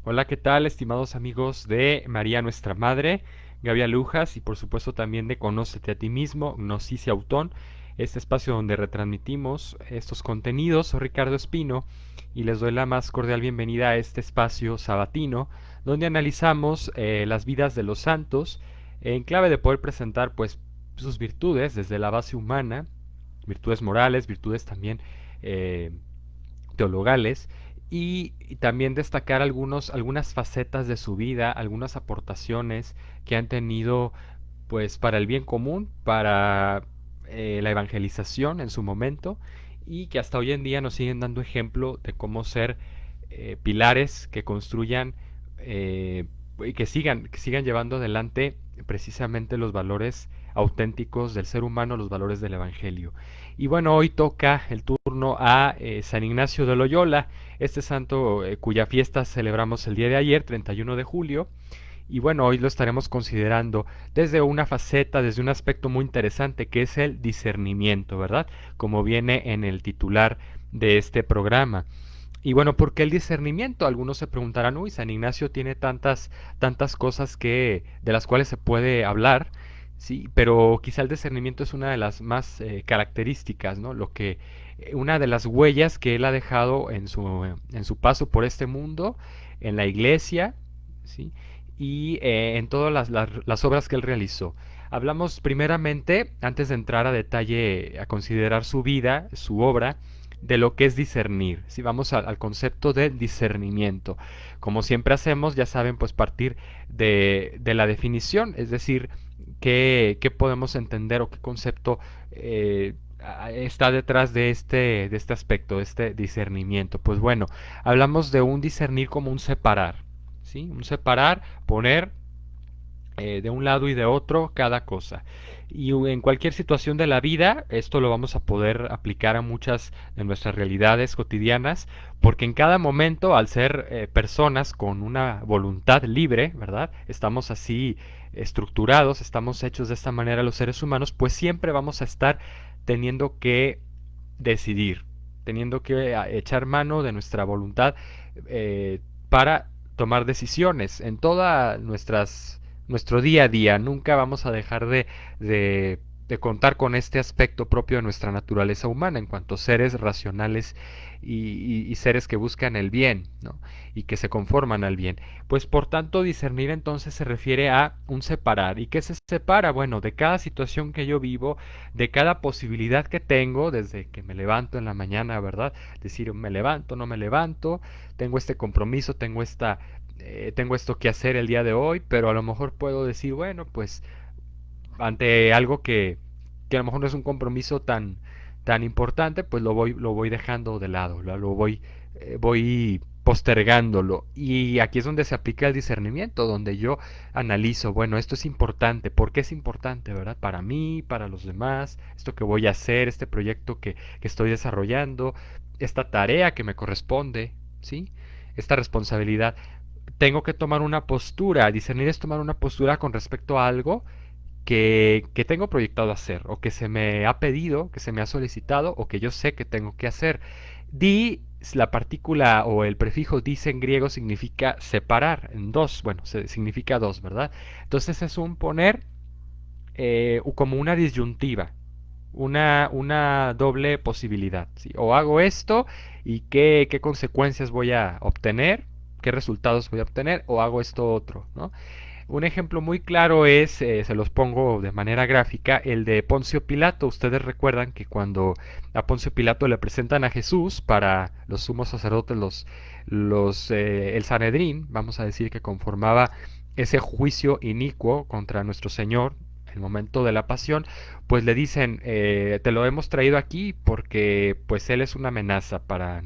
Hola, ¿qué tal, estimados amigos de María Nuestra Madre, Gabriel Lujas y por supuesto también de Conócete a ti mismo, Gnosis y Autón, este espacio donde retransmitimos estos contenidos? Soy Ricardo Espino y les doy la más cordial bienvenida a este espacio sabatino donde analizamos las vidas de los santos en clave de poder presentar pues sus virtudes desde la base humana, virtudes morales, virtudes también eh, teologales y también destacar algunas facetas de su vida, algunas aportaciones que han tenido pues para el bien común, para la evangelización en su momento y que hasta hoy en día nos siguen dando ejemplo de cómo ser pilares que construyan y que sigan llevando adelante precisamente los valores auténticos del ser humano, los valores del Evangelio. Y bueno, hoy toca el turno a San Ignacio de Loyola, este santo cuya fiesta celebramos el día de ayer, 31 de julio. Y bueno, hoy lo estaremos considerando desde una faceta, desde un aspecto muy interesante que es el discernimiento, ¿verdad? Como viene en el titular de este programa. Y bueno, ¿por qué el discernimiento? Algunos se preguntarán, uy, San Ignacio tiene tantas cosas de las cuales se puede hablar, sí, pero quizá el discernimiento es una de las más características, ¿no? Una de las huellas que él ha dejado en su paso por este mundo, en la iglesia, sí, y en todas las obras que él realizó. Hablamos primeramente, antes de entrar a detalle a considerar su vida, su obra, de lo que es discernir. Si vamos al concepto de discernimiento, como siempre hacemos, ya saben, pues partir de la definición, es decir, qué podemos entender o qué concepto está detrás de este aspecto, de este discernimiento. Pues bueno, hablamos de un discernir como un separar, ¿sí? Un separar, poner de un lado y de otro cada cosa. Y en cualquier situación de la vida, esto lo vamos a poder aplicar a muchas de nuestras realidades cotidianas, porque en cada momento, al ser personas con una voluntad libre, ¿verdad? Estamos así estructurados, estamos hechos de esta manera los seres humanos, pues siempre vamos a estar teniendo que decidir, teniendo que echar mano de nuestra voluntad para tomar decisiones en todas nuestro día a día. Nunca vamos a dejar de, de contar con este aspecto propio de nuestra naturaleza humana en cuanto seres racionales y seres que buscan el bien, ¿no? Y que se conforman al bien. Pues por tanto, discernir entonces se refiere a un separar. ¿Y qué se separa? Bueno, de cada situación que yo vivo, de cada posibilidad que tengo, desde que me levanto en la mañana, ¿verdad? Decir, me levanto, no me levanto, tengo este compromiso, tengo esto que hacer el día de hoy, pero a lo mejor puedo decir, bueno, pues ante algo que a lo mejor no es un compromiso tan importante, pues lo voy dejando de lado, voy postergándolo. Y aquí es donde se aplica el discernimiento, donde yo analizo, bueno, esto es importante, ¿por qué es importante, verdad? Para mí, para los demás, esto que voy a hacer, este proyecto que estoy desarrollando, esta tarea que me corresponde, ¿sí? Esta responsabilidad. Tengo que tomar una postura, discernir es tomar una postura con respecto a algo que tengo proyectado hacer, o que se me ha pedido, que se me ha solicitado, o que yo sé que tengo que hacer. Di, la partícula o el prefijo dis en griego significa separar en dos, bueno, significa dos, ¿verdad? Entonces es un poner como una disyuntiva, una doble posibilidad, ¿sí? O hago esto y qué consecuencias voy a obtener, qué resultados voy a obtener, o hago esto otro, ¿no? Un ejemplo muy claro es, se los pongo de manera gráfica, el de Poncio Pilato. Ustedes recuerdan que cuando a Poncio Pilato le presentan a Jesús para los sumos sacerdotes, el Sanedrín, vamos a decir que conformaba ese juicio inicuo contra nuestro Señor, el momento de la pasión, pues le dicen, te lo hemos traído aquí porque pues él es una amenaza para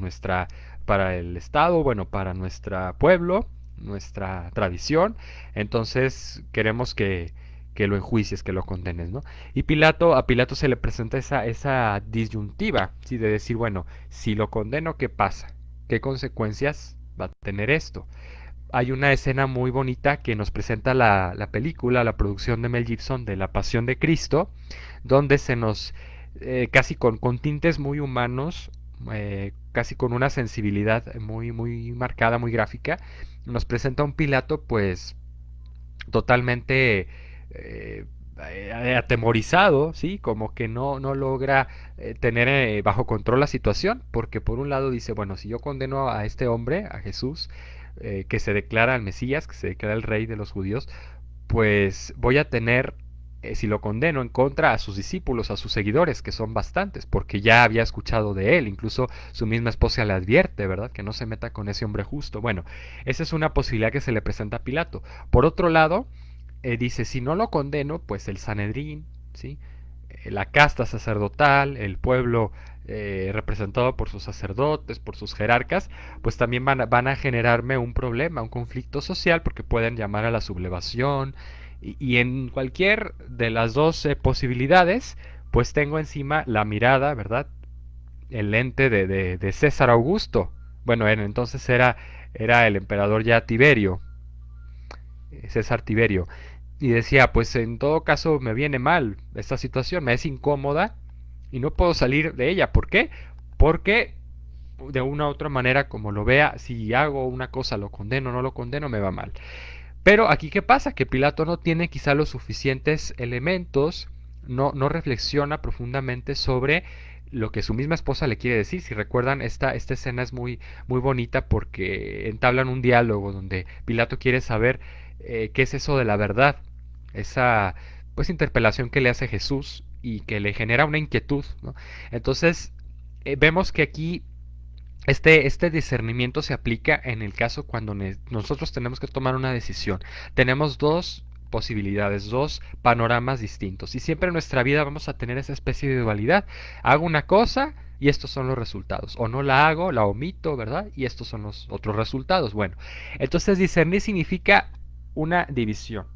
el Estado, bueno, para nuestro pueblo, nuestra tradición, entonces queremos que lo enjuicies, que lo condenes, ¿no? Y a Pilato se le presenta esa disyuntiva, ¿sí? De decir, bueno, si lo condeno, ¿qué pasa? ¿Qué consecuencias va a tener esto? Hay una escena muy bonita que nos presenta la película, la producción de Mel Gibson de La Pasión de Cristo, donde casi con tintes muy humanos, casi con una sensibilidad muy marcada, muy gráfica, nos presenta un Pilato pues totalmente eh, atemorizado, ¿sí? Como que no logra tener bajo control la situación, porque por un lado dice, bueno, si yo condeno a este hombre, a Jesús, que se declara el Mesías, que se declara el rey de los judíos, pues voy a tener, si lo condeno, en contra a sus discípulos, a sus seguidores, que son bastantes, porque ya había escuchado de él, incluso su misma esposa le advierte, ¿verdad? Que no se meta con ese hombre justo. Bueno, esa es una posibilidad que se le presenta a Pilato. Por otro lado, dice, si no lo condeno, pues el Sanedrín, ¿sí? La casta sacerdotal, el pueblo representado por sus sacerdotes, por sus jerarcas, pues también van a generarme un problema, un conflicto social, porque pueden llamar a la sublevación. Y en cualquier de las dos posibilidades, pues tengo encima la mirada, ¿verdad? El lente de César Augusto. Bueno, entonces era el emperador ya Tiberio, César Tiberio. Y decía, pues en todo caso me viene mal esta situación, me es incómoda y no puedo salir de ella. ¿Por qué? Porque de una u otra manera, como lo vea, si hago una cosa, lo condeno o no lo condeno, me va mal. Pero aquí, ¿qué pasa? Que Pilato no tiene quizá los suficientes elementos, no reflexiona profundamente sobre lo que su misma esposa le quiere decir. Si recuerdan, esta escena es muy bonita porque entablan un diálogo donde Pilato quiere saber qué es eso de la verdad, esa pues interpelación que le hace Jesús y que le genera una inquietud, ¿no? Entonces, vemos que aquí este discernimiento se aplica en el caso cuando nosotros tenemos que tomar una decisión. Tenemos dos posibilidades, dos panoramas distintos. Y siempre en nuestra vida vamos a tener esa especie de dualidad. Hago una cosa y estos son los resultados. O no la hago, la omito, ¿verdad? Y estos son los otros resultados. Bueno, entonces discernir significa una división,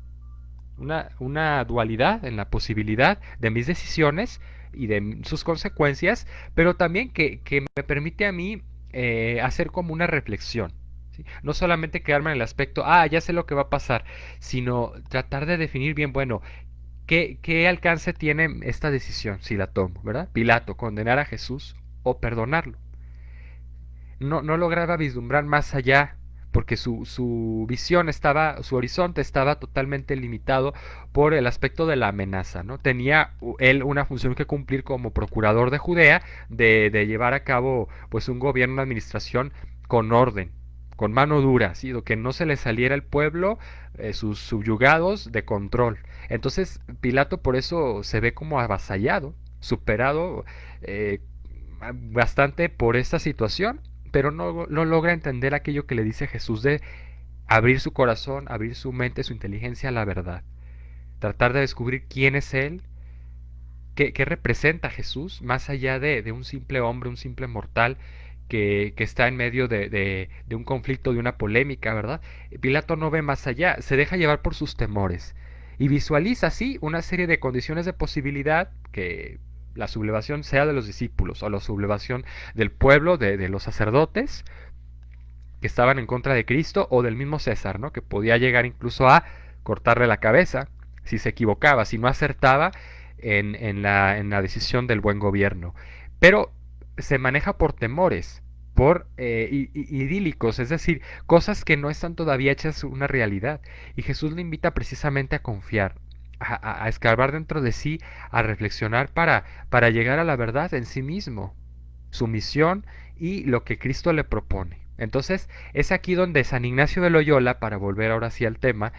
una dualidad en la posibilidad de mis decisiones y de sus consecuencias, pero también que me permite a mí hacer como una reflexión. ¿Sí? No solamente quedarme en el aspecto, ya sé lo que va a pasar, sino tratar de definir bien, bueno, ¿qué alcance tiene esta decisión si la tomo, ¿verdad? Pilato, condenar a Jesús o perdonarlo. No lograba vislumbrar más allá porque su visión estaba, su horizonte estaba totalmente limitado por el aspecto de la amenaza, ¿no? Tenía él una función que cumplir como procurador de Judea, de llevar a cabo pues un gobierno, una administración con orden, con mano dura, ¿sí? Que no se le saliera al pueblo, sus subyugados, de control. Entonces Pilato por eso se ve como avasallado, superado eh, bastante por esta situación, pero no logra entender aquello que le dice Jesús de abrir su corazón, abrir su mente, su inteligencia a la verdad. Tratar de descubrir quién es Él, qué representa Jesús, más allá de un simple hombre, un simple mortal que está en medio de un conflicto, de una polémica, ¿verdad? Pilato no ve más allá, se deja llevar por sus temores y visualiza así una serie de condiciones de posibilidad que la sublevación sea de los discípulos o la sublevación del pueblo, de los sacerdotes que estaban en contra de Cristo o del mismo César, ¿no? Que podía llegar incluso a cortarle la cabeza si se equivocaba, si no acertaba en la decisión del buen gobierno. Pero se maneja por temores, por idílicos, es decir, cosas que no están todavía hechas una realidad. Y Jesús le invita precisamente a confiar, a escarbar dentro de sí, a reflexionar para llegar a la verdad en sí mismo, su misión y lo que Cristo le propone. Entonces es aquí donde San Ignacio de Loyola, para volver ahora sí al tema,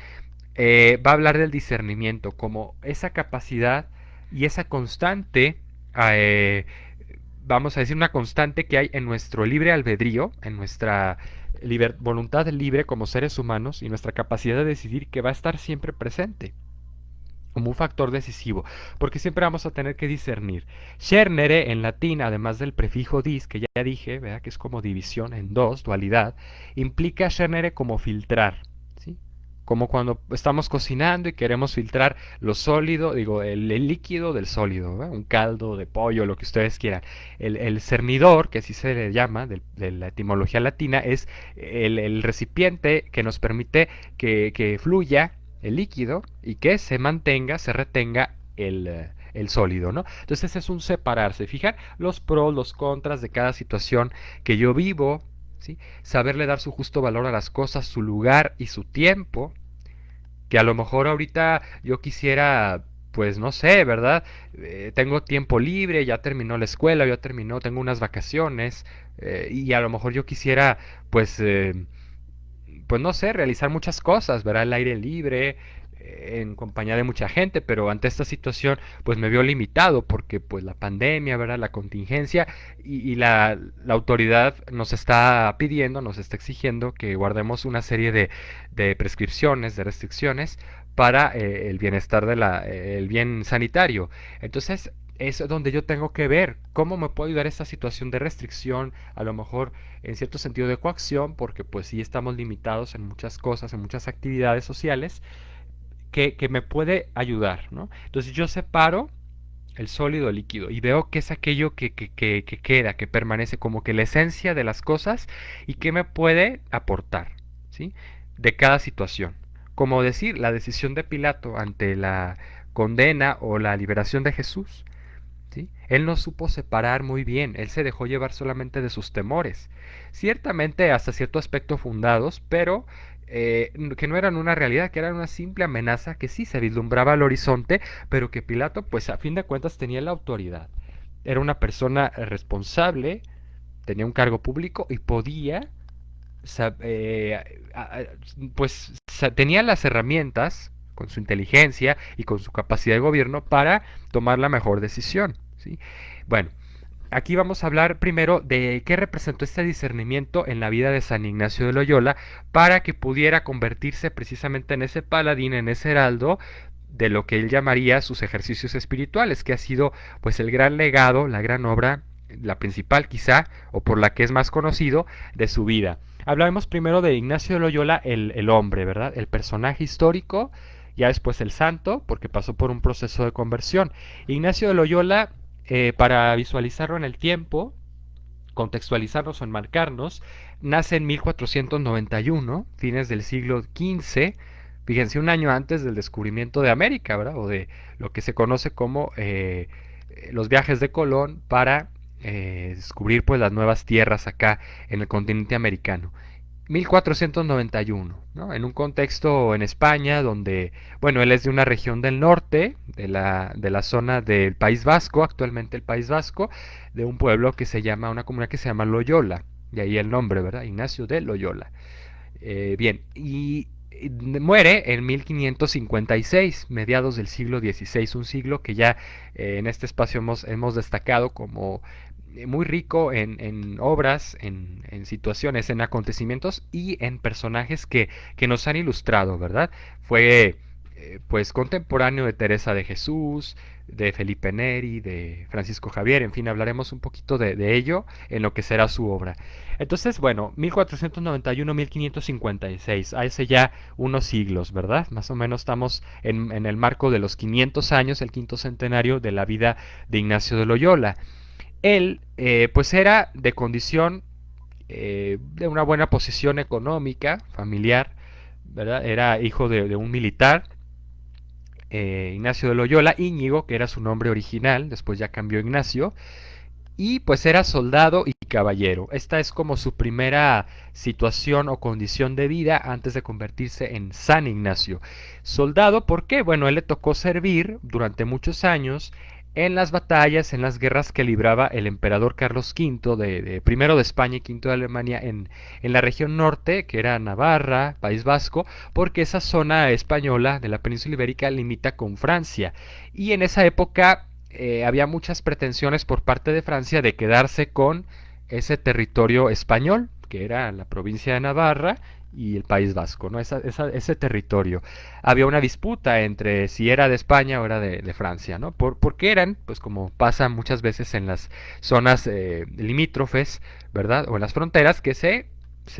va a hablar del discernimiento como esa capacidad y esa constante, eh, vamos a decir una constante que hay en nuestro libre albedrío, en nuestra voluntad libre como seres humanos y nuestra capacidad de decidir que va a estar siempre presente como un factor decisivo, porque siempre vamos a tener que discernir. Cernere en latín, además del prefijo dis, que ya dije, ¿verdad? Que es como división en dos, dualidad, implica cernere como filtrar, ¿sí? Como cuando estamos cocinando y queremos filtrar lo sólido, digo, el líquido del sólido, ¿verdad? Un caldo de pollo, lo que ustedes quieran. El cernidor, que así se le llama, de la etimología latina, es el recipiente que nos permite que fluya el líquido y que se mantenga, se retenga el sólido, ¿no? Entonces es un separarse, fijar los pros, los contras de cada situación que yo vivo ¿sí? Saberle dar su justo valor a las cosas, su lugar y su tiempo, que a lo mejor ahorita yo quisiera, pues no sé, ¿verdad? Tengo tiempo libre, ya terminó la escuela, ya terminó, tengo unas vacaciones, y a lo mejor yo quisiera, pues, pues no sé, realizar muchas cosas, ¿verdad? El aire libre, en compañía de mucha gente, pero ante esta situación pues me veo limitado porque pues la pandemia, ¿verdad? La contingencia y la autoridad nos está pidiendo, nos está exigiendo que guardemos una serie de prescripciones, de restricciones para el bienestar el bien sanitario. Entonces, es donde yo tengo que ver cómo me puedo ayudar a esta situación de restricción, a lo mejor en cierto sentido de coacción, porque pues sí estamos limitados en muchas cosas, en muchas actividades sociales, que me puede ayudar, ¿no? Entonces yo separo el sólido del líquido y veo que es aquello que queda, que permanece como que la esencia de las cosas y que me puede aportar, ¿sí? De cada situación. Como decir, la decisión de Pilato ante la condena o la liberación de Jesús. ¿Sí? Él no supo separar muy bien, él se dejó llevar solamente de sus temores, ciertamente hasta cierto aspecto fundados, pero que no eran una realidad, que eran una simple amenaza que sí se vislumbraba al horizonte, pero que Pilato, pues a fin de cuentas tenía la autoridad. Era una persona responsable, tenía un cargo público y podía, pues tenía las herramientas con su inteligencia y con su capacidad de gobierno para tomar la mejor decisión. ¿Sí? Bueno, aquí vamos a hablar primero de qué representó este discernimiento en la vida de San Ignacio de Loyola para que pudiera convertirse precisamente en ese paladín, en ese heraldo de lo que él llamaría sus ejercicios espirituales, que ha sido pues el gran legado, la gran obra, la principal quizá, o por la que es más conocido, de su vida. Hablaremos primero de Ignacio de Loyola, el hombre, ¿verdad? El personaje histórico, ya después el santo, porque pasó por un proceso de conversión. Ignacio de Loyola, para visualizarlo en el tiempo, contextualizarnos o enmarcarnos, nace en 1491, fines del siglo XV, fíjense, un año antes del descubrimiento de América, ¿verdad? O de lo que se conoce como los viajes de Colón para descubrir pues las nuevas tierras acá en el continente americano. 1491, ¿no? En un contexto en España donde, bueno, él es de una región del norte, de la zona del País Vasco, actualmente el País Vasco, de un pueblo que se llama, una comunidad que se llama Loyola, de ahí el nombre, ¿verdad? Ignacio de Loyola. Bien, y muere en 1556, mediados del siglo XVI, un siglo que ya en este espacio hemos destacado como muy rico en obras, en situaciones, en acontecimientos y en personajes que nos han ilustrado, ¿verdad? Fue pues contemporáneo de Teresa de Jesús, de Felipe Neri, de Francisco Javier, en fin, hablaremos un poquito de ello en lo que será su obra. Entonces, bueno, 1491-1556, hace ya unos siglos, ¿verdad? Más o menos estamos en el marco de los 500 años, el quinto centenario de la vida de Ignacio de Loyola. Él, pues era de condición, de una buena posición económica, familiar, ¿verdad? Era hijo de un militar, Ignacio de Loyola, Íñigo, que era su nombre original, después ya cambió Ignacio, y pues era soldado y caballero. Esta es como su primera situación o condición de vida antes de convertirse en San Ignacio. Soldado, ¿por qué? Bueno, él le tocó servir durante muchos años en las batallas, en las guerras que libraba el emperador Carlos V, primero de España y quinto de Alemania, en la región norte, que era Navarra, País Vasco, porque esa zona española de la península ibérica limita con Francia. Y en esa época había muchas pretensiones por parte de Francia de quedarse con ese territorio español, que era la provincia de Navarra y el País Vasco, ¿no? Ese territorio. Había una disputa entre si era de España o era de Francia, ¿no? Porque eran, pues como pasa muchas veces en las zonas limítrofes, ¿verdad? O en las fronteras, que se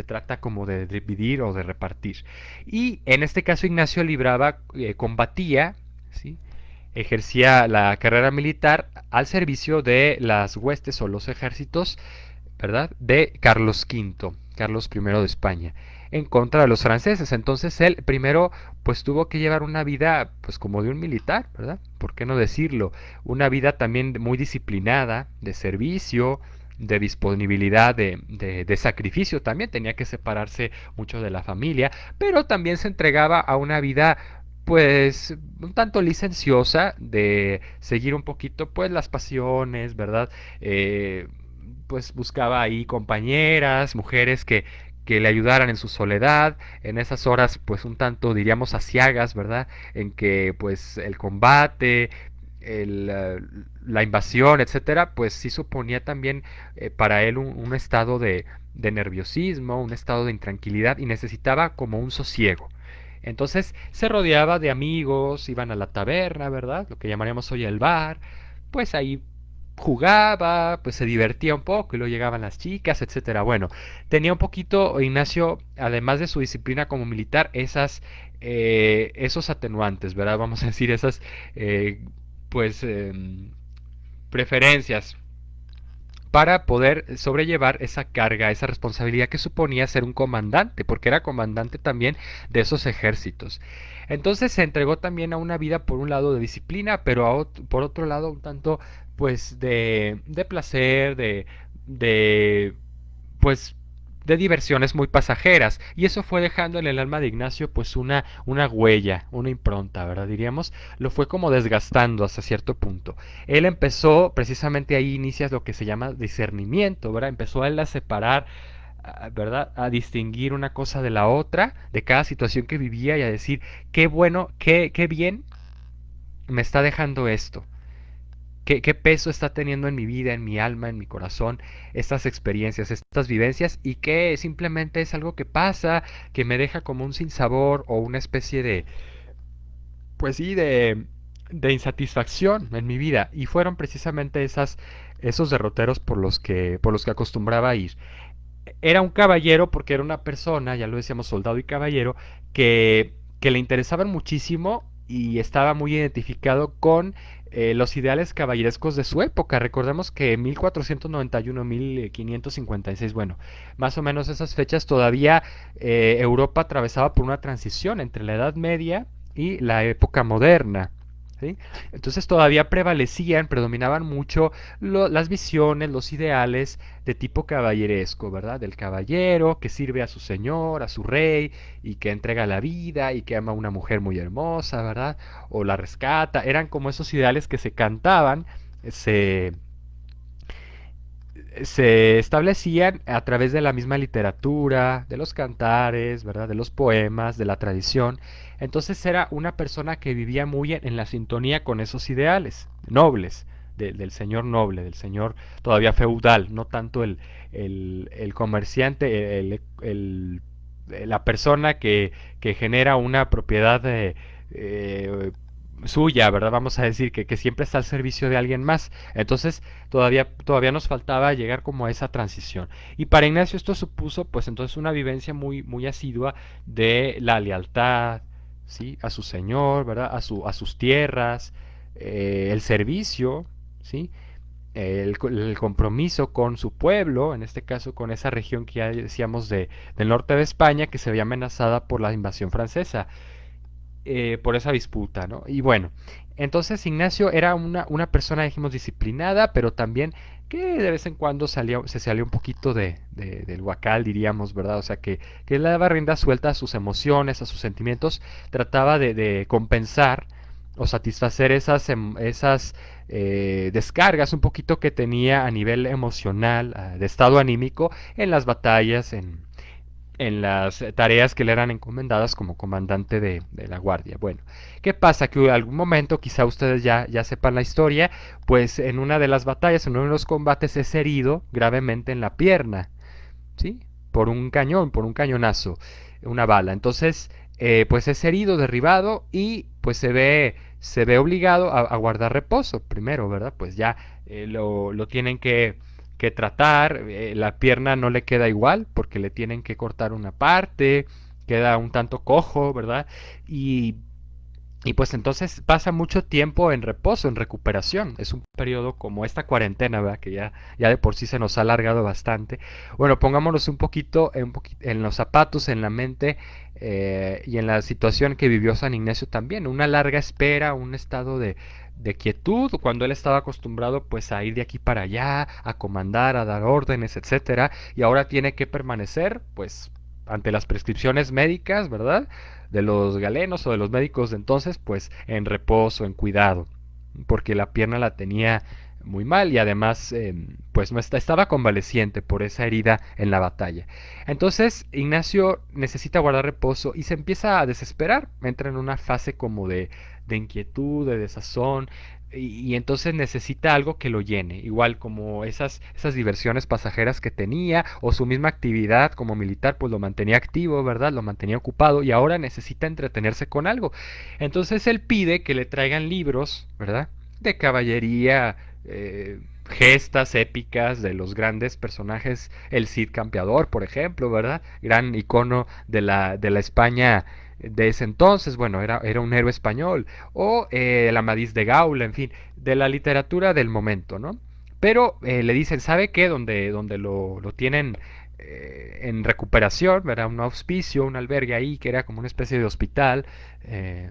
trata como de dividir o de repartir. Y en este caso Ignacio libraba, combatía, ¿sí? Ejercía la carrera militar al servicio de las huestes o los ejércitos, ¿verdad? De Carlos V, Carlos I de España, en contra de los franceses. Entonces él primero pues tuvo que llevar una vida pues como de un militar, ¿verdad? ¿Por qué no decirlo? Una vida también muy disciplinada, de servicio, de disponibilidad, de sacrificio también, tenía que separarse mucho de la familia, pero también se entregaba a una vida pues un tanto licenciosa de seguir un poquito pues las pasiones, ¿verdad? Eh, pues buscaba ahí compañeras, mujeres que le ayudaran en su soledad, en esas horas pues un tanto diríamos aciagas, ¿verdad? En que pues el combate, la invasión, etcétera, pues sí suponía también para él un estado de nerviosismo, un estado de intranquilidad y necesitaba como un sosiego. Entonces se rodeaba de amigos, iban a la taberna, ¿verdad? Lo que llamaríamos hoy el bar, pues ahí jugaba, pues se divertía un poco y luego llegaban las chicas, etcétera. Bueno, tenía un poquito Ignacio, además de su disciplina como militar, esos atenuantes, ¿verdad? Vamos a decir esas, pues, preferencias para poder sobrellevar esa carga, esa responsabilidad que suponía ser un comandante, porque era comandante también de esos ejércitos. Entonces se entregó también a una vida, por un lado, de disciplina, pero por otro lado, un tanto, pues, de placer, de pues de diversiones muy pasajeras y eso fue dejando en el alma de Ignacio pues una huella, una impronta, ¿verdad? Diríamos, lo fue como desgastando hasta cierto punto. Él empezó, precisamente ahí inicias lo que se llama discernimiento, ¿verdad? Empezó él a separar, ¿verdad? A distinguir una cosa de la otra, de cada situación que vivía y a decir, qué bueno, qué bien me está dejando esto. ¿Qué peso está teniendo en mi vida, en mi alma, en mi corazón, estas experiencias, estas vivencias? Y que simplemente es algo que pasa, que me deja como un sinsabor o una especie de, pues sí, de insatisfacción en mi vida. Y fueron precisamente esos derroteros por los que acostumbraba a ir. Era un caballero porque era una persona, ya lo decíamos, soldado y caballero, que le interesaban muchísimo y estaba muy identificado con los ideales caballerescos de su época. Recordemos que en 1491, 1556, bueno, más o menos esas fechas todavía Europa atravesaba por una transición entre la Edad Media y la época moderna. ¿Sí? Entonces todavía predominaban mucho las visiones, los ideales de tipo caballeresco, ¿verdad? Del caballero que sirve a su señor, a su rey, y que entrega la vida y que ama a una mujer muy hermosa, ¿verdad? O la rescata. Eran como esos ideales que se cantaban, se, se establecían a través de la misma literatura, de los cantares, ¿verdad? De los poemas, de la tradición. Entonces era una persona que vivía muy en la sintonía con esos ideales nobles, del señor noble, del señor todavía feudal, no tanto el comerciante, la persona que genera una propiedad eh, suya, ¿verdad? Vamos a decir que siempre está al servicio de alguien más. Entonces todavía nos faltaba llegar como a esa transición. Y para Ignacio esto supuso pues entonces una vivencia muy asidua de la lealtad, ¿sí? A su señor, ¿verdad? A sus tierras, el servicio, ¿sí? El compromiso con su pueblo, en este caso con esa región que ya decíamos del norte de España, que se veía amenazada por la invasión francesa, por esa disputa, ¿no? Y bueno, entonces Ignacio era una persona, dijimos, disciplinada, pero también que de vez en cuando se salía un poquito del huacal, diríamos, ¿verdad? O sea, que le daba rienda suelta a sus emociones, a sus sentimientos, trataba de compensar o satisfacer esas descargas un poquito que tenía a nivel emocional, de estado anímico, en las batallas, en las tareas que le eran encomendadas como comandante de la guardia. Bueno, ¿qué pasa? Que en algún momento, quizá ustedes ya sepan la historia, pues en una de las batallas, en uno de los combates, es herido gravemente en la pierna, ¿sí? Por un cañón, por un cañonazo, una bala. Entonces, pues es herido, derribado y pues se ve obligado a guardar reposo primero, ¿verdad? Pues ya lo tienen que tratar, la pierna no le queda igual porque le tienen que cortar una parte, queda un tanto cojo, ¿verdad? Y Y pues entonces pasa mucho tiempo en reposo, en recuperación. Es un periodo como esta cuarentena, ¿verdad? Que ya de por sí se nos ha alargado bastante. Bueno, pongámonos un poquito en los zapatos, en la mente y en la situación que vivió San Ignacio también. Una larga espera, un estado de quietud, cuando él estaba acostumbrado pues a ir de aquí para allá, a comandar, a dar órdenes, etcétera. Y ahora tiene que permanecer pues ante las prescripciones médicas, ¿verdad? De los galenos o de los médicos de entonces, pues en reposo, en cuidado, porque la pierna la tenía muy mal y además pues no estaba convaleciente por esa herida en la batalla. Entonces Ignacio necesita guardar reposo y se empieza a desesperar, entra en una fase como de inquietud, de desazón, y entonces necesita algo que lo llene, igual como esas diversiones pasajeras que tenía o su misma actividad como militar pues lo mantenía activo, ¿verdad? Lo mantenía ocupado y ahora necesita entretenerse con algo. Entonces él pide que le traigan libros, ¿verdad? De caballería, gestas épicas de los grandes personajes, el Cid Campeador, por ejemplo, ¿verdad? Gran icono de la España de ese entonces, bueno, era un héroe español, o el Amadís de Gaula, en fin, de la literatura del momento, ¿no? Pero le dicen, ¿sabe qué? Donde lo tienen en recuperación, ¿verdad? Un hospicio, un albergue ahí, que era como una especie de hospital, eh,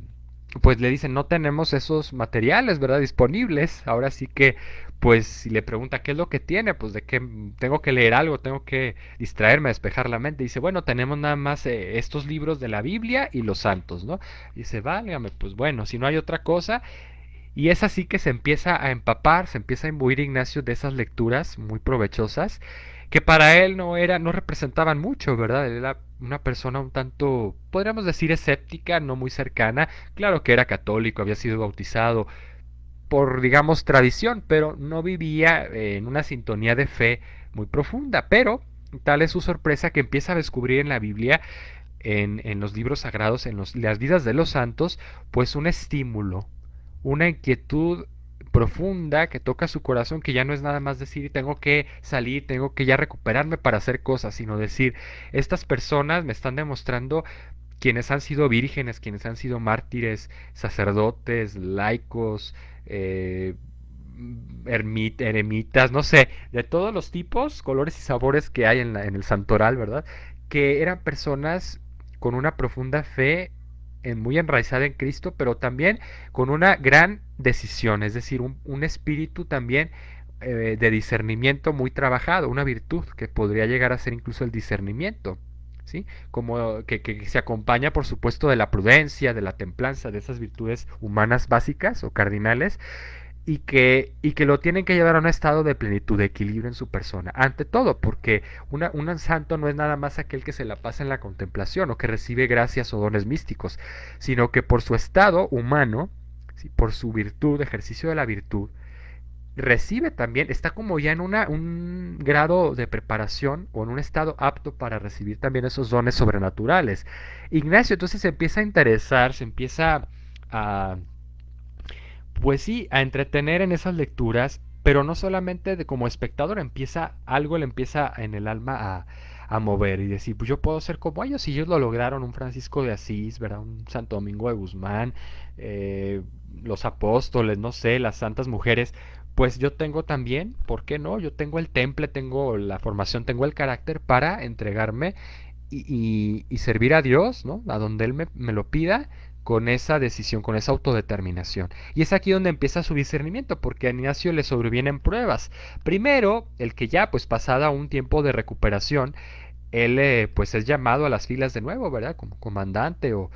pues le dicen, no tenemos esos materiales, ¿verdad? Disponibles. Ahora sí que, pues si le pregunta qué es lo que tiene, pues de qué tengo que leer algo, tengo que distraerme, despejar la mente. Dice, bueno, tenemos nada más estos libros de la Biblia y los santos, ¿no? Dice, válgame, pues bueno, si no hay otra cosa. Y es así que se empieza a empapar, se empieza a imbuir Ignacio de esas lecturas muy provechosas, que para él no representaban mucho, ¿verdad? Él era una persona un tanto, podríamos decir, escéptica, no muy cercana. Claro que era católico, había sido bautizado por, digamos, tradición, pero no vivía en una sintonía de fe muy profunda. Pero tal es su sorpresa que empieza a descubrir en la Biblia, en los libros sagrados, las vidas de los santos, pues un estímulo, una inquietud profunda que toca su corazón, que ya no es nada más decir tengo que salir, tengo que ya recuperarme para hacer cosas, sino decir estas personas me están demostrando quienes han sido vírgenes, quienes han sido mártires, sacerdotes, laicos, eh, eremitas, no sé, de todos los tipos, colores y sabores que hay en el santoral, ¿verdad? Que eran personas con una profunda fe muy enraizada en Cristo, pero también con una gran decisión, es decir, un espíritu también de discernimiento muy trabajado, una virtud que podría llegar a ser incluso el discernimiento. ¿Sí? Como que se acompaña, por supuesto, de la prudencia, de la templanza, de esas virtudes humanas básicas o cardinales, y que lo tienen que llevar a un estado de plenitud, de equilibrio en su persona. Ante todo, porque un santo no es nada más aquel que se la pasa en la contemplación o que recibe gracias o dones místicos, sino que por su estado humano, ¿sí? Por su virtud, ejercicio de la virtud, recibe también, está como ya en un grado de preparación o en un estado apto para recibir también esos dones sobrenaturales. Ignacio entonces se empieza a interesar, se empieza a, pues sí, a entretener en esas lecturas, pero no solamente como espectador, algo le empieza en el alma a mover y decir, pues yo puedo ser como ellos, y ellos lo lograron, un Francisco de Asís, ¿verdad? Un Santo Domingo de Guzmán, eh, los apóstoles, no sé, las santas mujeres, pues yo tengo también, ¿por qué no? Yo tengo el temple, tengo la formación, tengo el carácter para entregarme y servir a Dios, ¿no? A donde Él me lo pida, con esa decisión, con esa autodeterminación. Y es aquí donde empieza su discernimiento, porque a Ignacio le sobrevienen pruebas. Primero, el que ya, pues pasada un tiempo de recuperación, él pues es llamado a las filas de nuevo, ¿verdad? Como comandante o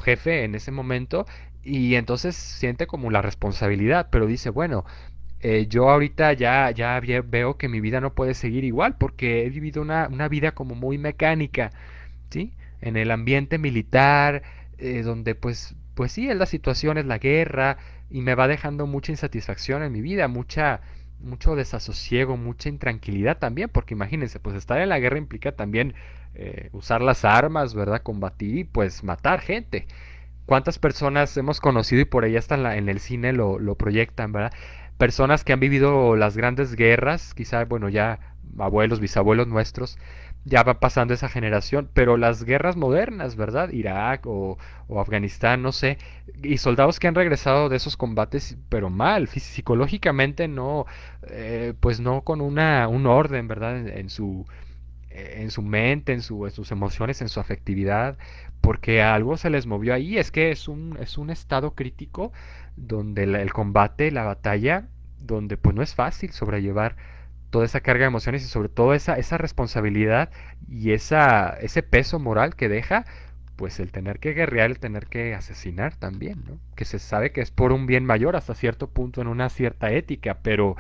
jefe en ese momento, y entonces siente como la responsabilidad, pero dice, bueno, yo ahorita ya veo que mi vida no puede seguir igual porque he vivido una vida como muy mecánica, ¿sí? En el ambiente militar, donde pues sí, es la situación, es la guerra, y me va dejando mucha insatisfacción en mi vida, mucho desasosiego, mucha intranquilidad también, porque imagínense, pues estar en la guerra implica también usar las armas, ¿verdad? Combatir y pues matar gente. ¿Cuántas personas hemos conocido y por ahí hasta en el cine lo proyectan, ¿verdad? Personas que han vivido las grandes guerras, quizá, bueno, ya abuelos, bisabuelos nuestros, ya va pasando esa generación, pero las guerras modernas, ¿verdad? Irak o Afganistán, no sé, y soldados que han regresado de esos combates, pero mal, psicológicamente no, pues no con un orden, ¿verdad? En su mente, en sus emociones, en su afectividad, porque algo se les movió ahí. Es que es un estado crítico donde el combate, la batalla, donde pues no es fácil sobrellevar toda esa carga de emociones y sobre todo esa responsabilidad y ese peso moral que deja, pues el tener que guerrear, el tener que asesinar también, ¿no? Que se sabe que es por un bien mayor hasta cierto punto en una cierta ética, pero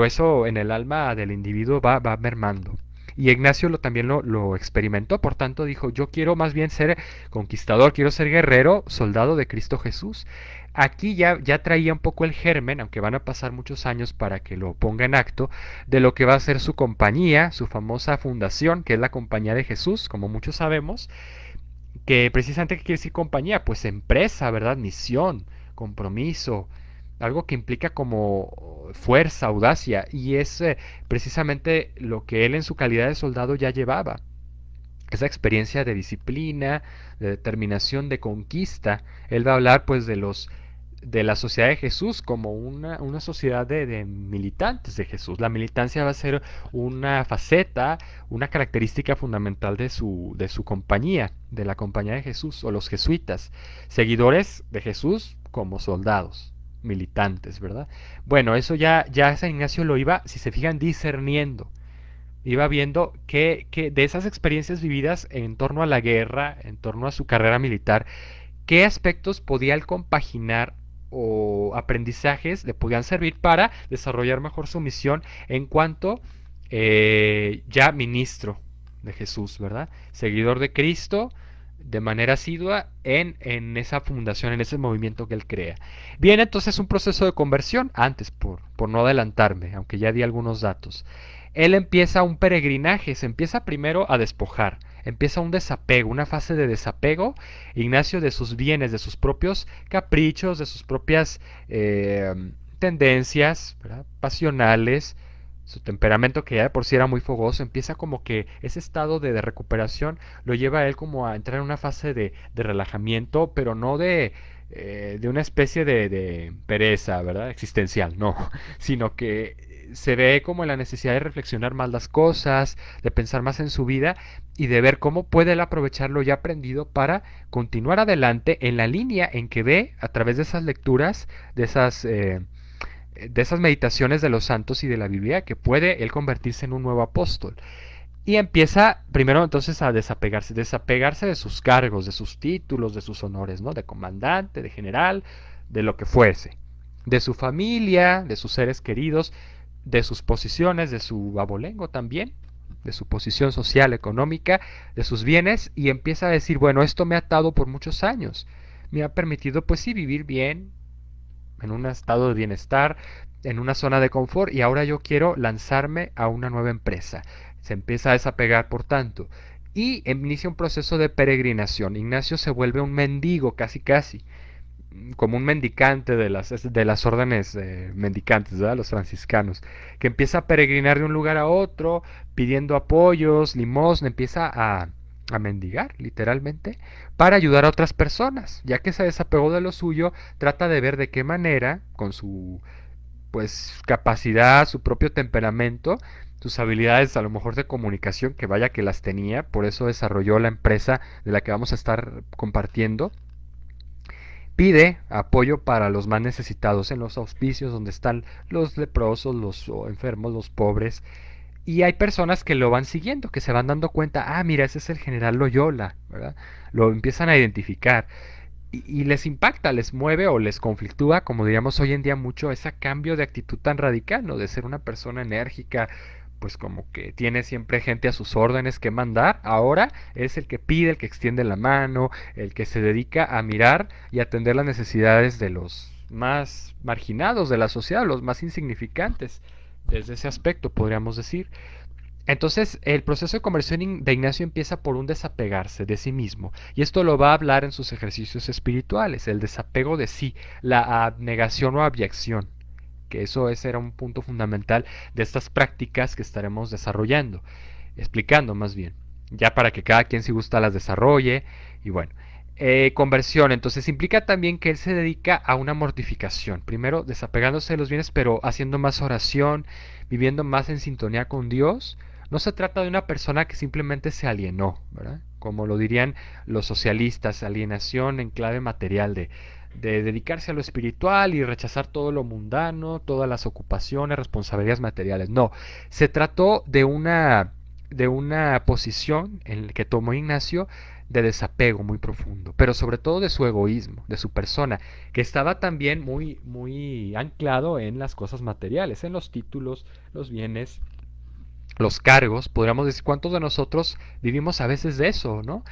eso en el alma del individuo va mermando. Y Ignacio también lo experimentó, por tanto dijo, yo quiero más bien ser conquistador, quiero ser guerrero, soldado de Cristo Jesús. Aquí ya traía un poco el germen, aunque van a pasar muchos años para que lo ponga en acto, de lo que va a ser su compañía, su famosa fundación, que es la Compañía de Jesús, como muchos sabemos, que precisamente, ¿qué quiere decir compañía? Pues empresa, ¿verdad? Misión, compromiso, algo que implica como fuerza, audacia, y es precisamente lo que él en su calidad de soldado ya llevaba. Esa experiencia de disciplina, de determinación, de conquista. Él va a hablar pues de la sociedad de Jesús como una sociedad de militantes de Jesús. La militancia va a ser una faceta, una característica fundamental de su compañía, de la compañía de Jesús o los jesuitas, seguidores de Jesús como soldados, militantes, ¿verdad? Bueno, eso ya San Ignacio lo iba, si se fijan, discerniendo. Iba viendo que de esas experiencias vividas en torno a la guerra, en torno a su carrera militar, qué aspectos podía él compaginar o aprendizajes le podían servir para desarrollar mejor su misión en cuanto ya ministro de Jesús, ¿verdad? Seguidor de Cristo de manera asidua en esa fundación, en ese movimiento que él crea. Viene entonces un proceso de conversión, antes por no adelantarme, aunque ya di algunos datos. Él empieza un peregrinaje, se empieza primero a despojar, empieza un desapego, una fase de desapego, Ignacio, de sus bienes, de sus propios caprichos, de sus propias tendencias, ¿verdad? Pasionales, su temperamento que ya de por sí era muy fogoso, empieza como que ese estado de recuperación lo lleva a él como a entrar en una fase de relajamiento, pero no de una especie de pereza, ¿verdad? Existencial, no, sino que se ve como en la necesidad de reflexionar más las cosas, de pensar más en su vida y de ver cómo puede él aprovechar lo ya aprendido para continuar adelante en la línea en que ve a través de esas lecturas, de esas meditaciones de los santos y de la Biblia, que puede él convertirse en un nuevo apóstol. Y empieza primero entonces a desapegarse de sus cargos, de sus títulos, de sus honores, ¿no? De comandante, de general, de lo que fuese. De su familia, de sus seres queridos, de sus posiciones, de su abolengo también, de su posición social, económica, de sus bienes, y empieza a decir, bueno, esto me ha atado por muchos años. Me ha permitido, pues sí, vivir bien, en un estado de bienestar, en una zona de confort y ahora yo quiero lanzarme a una nueva empresa. Se empieza a desapegar, por tanto, y inicia un proceso de peregrinación. Ignacio se vuelve un mendigo, casi casi, como un mendicante de las órdenes mendicantes, ¿verdad? Los franciscanos, que empieza a peregrinar de un lugar a otro, pidiendo apoyos, limosna, empieza a mendigar, literalmente, para ayudar a otras personas. Ya que se desapegó de lo suyo, trata de ver de qué manera, con su pues capacidad, su propio temperamento, sus habilidades a lo mejor de comunicación, que vaya que las tenía, por eso desarrolló la empresa de la que vamos a estar compartiendo. Pide apoyo para los más necesitados en los auspicios donde están los leprosos, los enfermos, los pobres. Y hay personas que lo van siguiendo, que se van dando cuenta, ah, mira, ese es el general Loyola, ¿verdad? Lo empiezan a identificar y les impacta, les mueve o les conflictúa, como diríamos hoy en día mucho, ese cambio de actitud tan radical, ¿no? De ser una persona enérgica, pues como que tiene siempre gente a sus órdenes que mandar, ahora es el que pide, el que extiende la mano, el que se dedica a mirar y atender las necesidades de los más marginados de la sociedad, los más insignificantes. Desde ese aspecto podríamos decir. Entonces, el proceso de conversión de Ignacio empieza por un desapegarse de sí mismo. Y esto lo va a hablar en sus ejercicios espirituales, el desapego de sí, la abnegación o abyección, que ese era un punto fundamental de estas prácticas que estaremos desarrollando. explicando más bien, ya para que cada quien si gusta las desarrolle. Y bueno, conversión, entonces implica también que él se dedica a una mortificación, primero desapegándose de los bienes, pero haciendo más oración, viviendo más en sintonía con Dios. No se trata de una persona que simplemente se alienó, ¿verdad? Como lo dirían los socialistas, alienación en clave material de dedicarse a lo espiritual y rechazar todo lo mundano, todas las ocupaciones, responsabilidades materiales. No, se trató de una posición en la que tomó Ignacio de desapego muy profundo, pero sobre todo de su egoísmo, de su persona, que estaba también muy anclado en las cosas materiales, en los títulos, los bienes, los cargos. Podríamos decir cuántos de nosotros vivimos a veces de eso, ¿no?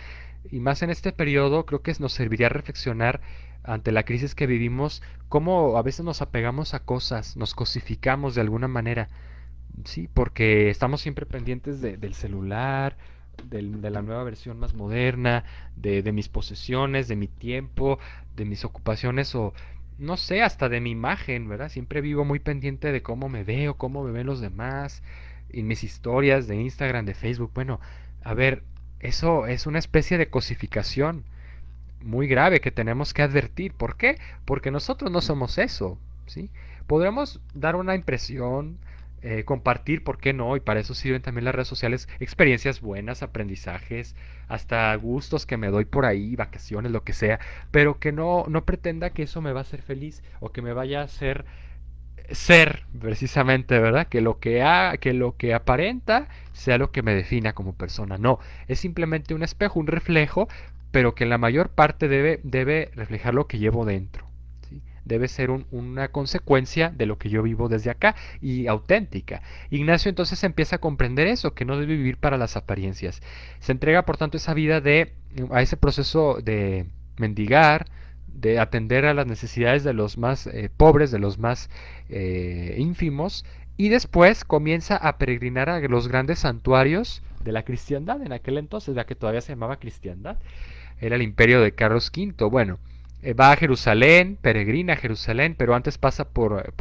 Y más en este periodo creo que nos serviría reflexionar ante la crisis que vivimos, cómo a veces nos apegamos a cosas, nos cosificamos de alguna manera. Sí, porque estamos siempre pendientes del celular, de la nueva versión más moderna, de mis posesiones, de mi tiempo, de mis ocupaciones o no sé, hasta de mi imagen, ¿verdad? Siempre vivo muy pendiente de cómo me veo, cómo me ven los demás, en mis historias de Instagram, de Facebook. Bueno, a ver, eso es una especie de cosificación muy grave que tenemos que advertir. ¿Por qué? Porque nosotros no somos eso, ¿sí? Podremos dar una impresión, compartir, ¿por qué no? Y para eso sirven también las redes sociales, experiencias buenas, aprendizajes, hasta gustos que me doy por ahí, vacaciones, lo que sea, pero que no pretenda que eso me va a hacer feliz o que me vaya a hacer ser precisamente, ¿verdad? Que lo que aparenta sea lo que me defina como persona. No, es simplemente un espejo, un reflejo, pero que en la mayor parte debe reflejar lo que llevo dentro. ¿Sí? Debe ser una consecuencia de lo que yo vivo desde acá y auténtica. Ignacio entonces empieza a comprender eso, que no debe vivir para las apariencias. Se entrega por tanto esa vida a ese proceso de mendigar, de atender a las necesidades de los más pobres, de los más ínfimos, y después comienza a peregrinar a los grandes santuarios de la cristiandad, en aquel entonces, la que todavía se llamaba cristiandad, era el imperio de Carlos V. Bueno, va a Jerusalén, peregrina a Jerusalén, pero antes pasa por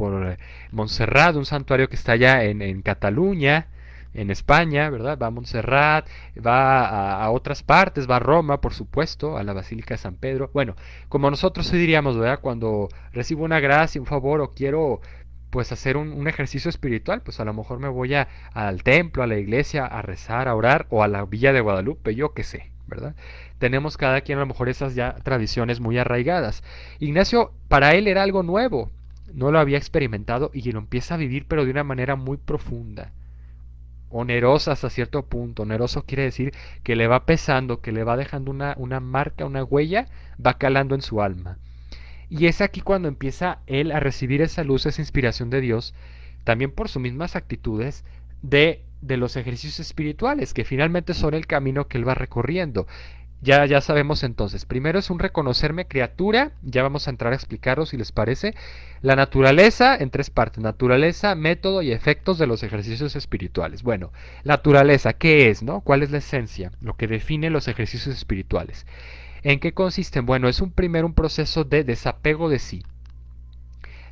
Montserrat, un santuario que está allá en Cataluña, en España, ¿verdad? Va a Montserrat, va a otras partes, va a Roma, por supuesto, a la Basílica de San Pedro. Bueno, como nosotros hoy diríamos, ¿verdad? Cuando recibo una gracia, un favor o quiero pues hacer un ejercicio espiritual, pues a lo mejor me voy al templo, a la iglesia, a rezar, a orar, o a la Villa de Guadalupe, yo qué sé, ¿verdad? Tenemos cada quien a lo mejor esas ya tradiciones muy arraigadas. Ignacio, para él era algo nuevo, no lo había experimentado y lo empieza a vivir, pero de una manera muy profunda, onerosa hasta cierto punto. Oneroso quiere decir que le va pesando, que le va dejando una marca, una huella, va calando en su alma. Y es aquí cuando empieza él a recibir esa luz, esa inspiración de Dios, también por sus mismas actitudes de los ejercicios espirituales, que finalmente son el camino que él va recorriendo. Ya sabemos entonces, primero es un reconocerme criatura, ya vamos a entrar a explicarlo si les parece, la naturaleza en tres partes, naturaleza, método y efectos de los ejercicios espirituales. Bueno, naturaleza, ¿qué es, no? ¿Cuál es la esencia? Lo que define los ejercicios espirituales. ¿En qué consisten? Bueno, es un proceso de desapego de sí.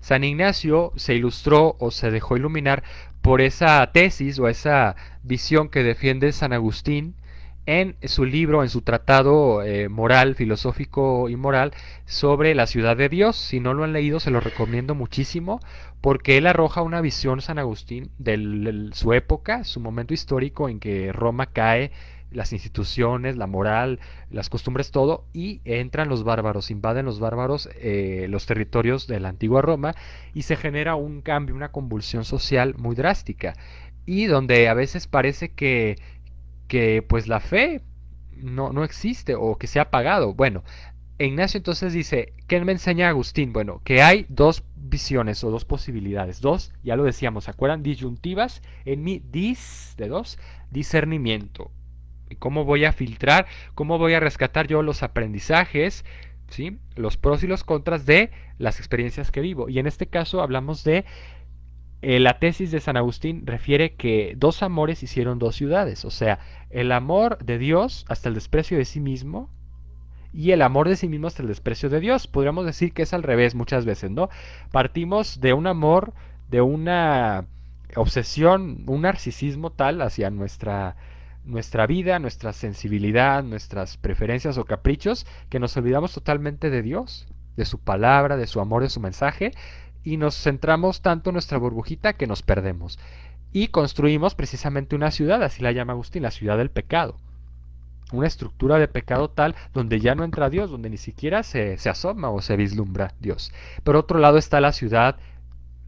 San Ignacio se ilustró o se dejó iluminar por esa tesis o esa visión que defiende San Agustín en su libro, en su tratado moral, filosófico y moral sobre la ciudad de Dios. Si no lo han leído, se lo recomiendo muchísimo porque él arroja una visión, San Agustín, de su época, su momento histórico en que Roma cae, las instituciones, la moral, las costumbres, todo, y entran los bárbaros, invaden los bárbaros los territorios de la antigua Roma y se genera un cambio, una convulsión social muy drástica y donde a veces parece que pues la fe no existe o que se ha apagado. Bueno, Ignacio entonces dice, ¿qué me enseña Agustín? Bueno, que hay dos visiones o dos posibilidades. Dos, ya lo decíamos, ¿se acuerdan? Disyuntivas en mi de dos, discernimiento. ¿Cómo voy a filtrar? ¿Cómo voy a rescatar yo los aprendizajes? ¿Sí? Los pros y los contras de las experiencias que vivo. Y en este caso hablamos de la tesis de San Agustín refiere que dos amores hicieron dos ciudades, o sea, el amor de Dios hasta el desprecio de sí mismo y el amor de sí mismo hasta el desprecio de Dios. Podríamos decir que es al revés muchas veces, ¿no? Partimos de un amor, de una obsesión, un narcisismo tal hacia nuestra vida, nuestra sensibilidad, nuestras preferencias o caprichos, que nos olvidamos totalmente de Dios, de su palabra, de su amor, de su mensaje, y nos centramos tanto en nuestra burbujita que nos perdemos. Y construimos precisamente una ciudad, así la llama Agustín, la ciudad del pecado. Una estructura de pecado tal donde ya no entra Dios, donde ni siquiera se asoma o se vislumbra Dios. Por otro lado está la ciudad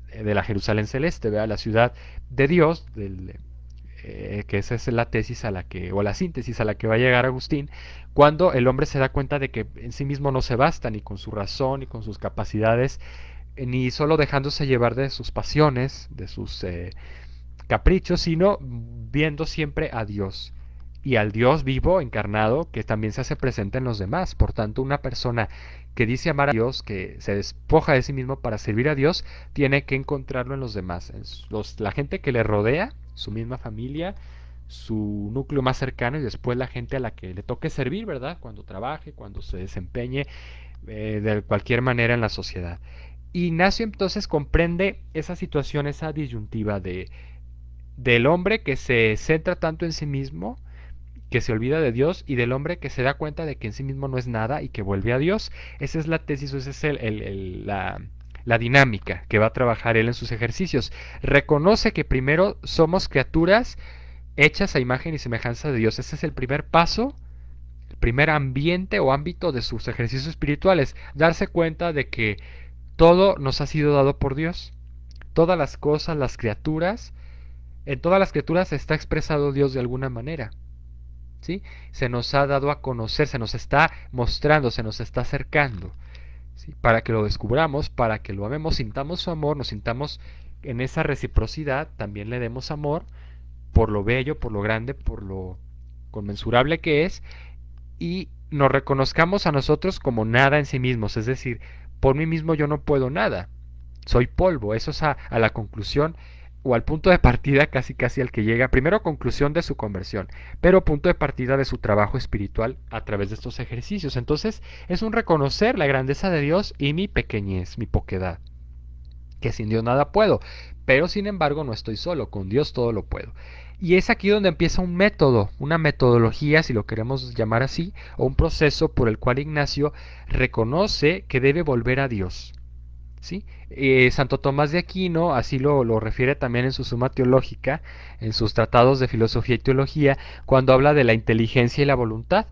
de la Jerusalén celeste, ¿verdad? La ciudad de Dios, que esa es la tesis a la que, o la síntesis a la que va a llegar Agustín, cuando el hombre se da cuenta de que en sí mismo no se basta, ni con su razón, ni con sus capacidades, ni solo dejándose llevar de sus pasiones, de sus caprichos, sino viendo siempre a Dios y al Dios vivo, encarnado, que también se hace presente en los demás. Por tanto, una persona que dice amar a Dios, que se despoja de sí mismo para servir a Dios, tiene que encontrarlo en los demás, en la gente que le rodea, su misma familia, su núcleo más cercano y después la gente a la que le toque servir, ¿verdad? Cuando trabaje, cuando se desempeñe de cualquier manera en la sociedad. Ignacio entonces comprende esa situación, esa disyuntiva del hombre que se centra tanto en sí mismo, que se olvida de Dios, y del hombre que se da cuenta de que en sí mismo no es nada y que vuelve a Dios. Esa es la tesis, esa es la dinámica que va a trabajar él en sus ejercicios. Reconoce que primero somos criaturas hechas a imagen y semejanza de Dios. Ese es el primer paso, el primer ambiente o ámbito de sus ejercicios espirituales. Darse cuenta de que todo nos ha sido dado por Dios. Todas las cosas, las criaturas, en todas las criaturas está expresado Dios de alguna manera. ¿Sí? Se nos ha dado a conocer, se nos está mostrando, se nos está acercando, ¿sí? Para que lo descubramos, para que lo amemos, sintamos su amor, nos sintamos en esa reciprocidad, también le demos amor por lo bello, por lo grande, por lo conmensurable que es, y nos reconozcamos a nosotros como nada en sí mismos, es decir, por mí mismo yo no puedo nada, soy polvo. Eso es a la conclusión o al punto de partida casi casi al que llega, primero conclusión de su conversión, pero punto de partida de su trabajo espiritual a través de estos ejercicios. Entonces es un reconocer la grandeza de Dios y mi pequeñez, mi poquedad, que sin Dios nada puedo, pero sin embargo no estoy solo, con Dios todo lo puedo. Y es aquí donde empieza un método, una metodología, si lo queremos llamar así, o un proceso por el cual Ignacio reconoce que debe volver a Dios. ¿Sí? Santo Tomás de Aquino así lo refiere también en su Suma Teológica, en sus tratados de filosofía y teología, cuando habla de la inteligencia y la voluntad,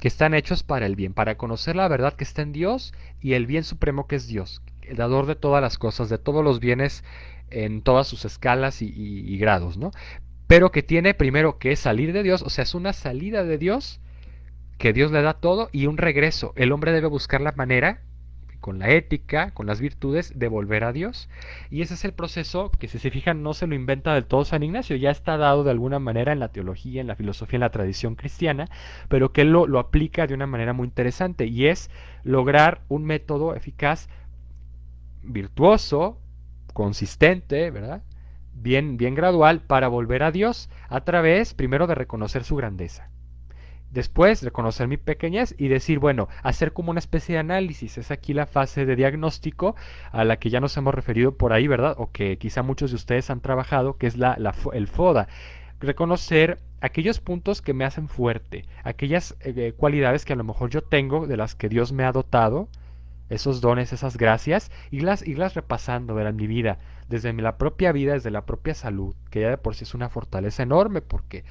que están hechos para el bien, para conocer la verdad que está en Dios y el bien supremo que es Dios, el dador de todas las cosas, de todos los bienes en todas sus escalas y grados, ¿no? Pero que tiene primero que salir de Dios, o sea, es una salida de Dios, que Dios le da todo, y un regreso. El hombre debe buscar la manera con la ética, con las virtudes, de volver a Dios. Y ese es el proceso que, si se fijan, no se lo inventa del todo San Ignacio, ya está dado de alguna manera en la teología, en la filosofía, en la tradición cristiana, pero que él lo aplica de una manera muy interesante, y es lograr un método eficaz, virtuoso, consistente, ¿verdad? Bien gradual, para volver a Dios a través, primero, de reconocer su grandeza. Después, reconocer mi pequeñez y decir, bueno, hacer como una especie de análisis. Es aquí la fase de diagnóstico a la que ya nos hemos referido por ahí, ¿verdad? O que quizá muchos de ustedes han trabajado, que es el FODA. Reconocer aquellos puntos que me hacen fuerte, aquellas cualidades que a lo mejor yo tengo, de las que Dios me ha dotado, esos dones, esas gracias, irlas repasando, ¿verdad? En mi vida, desde la propia vida, desde la propia salud, que ya de por sí es una fortaleza enorme, porque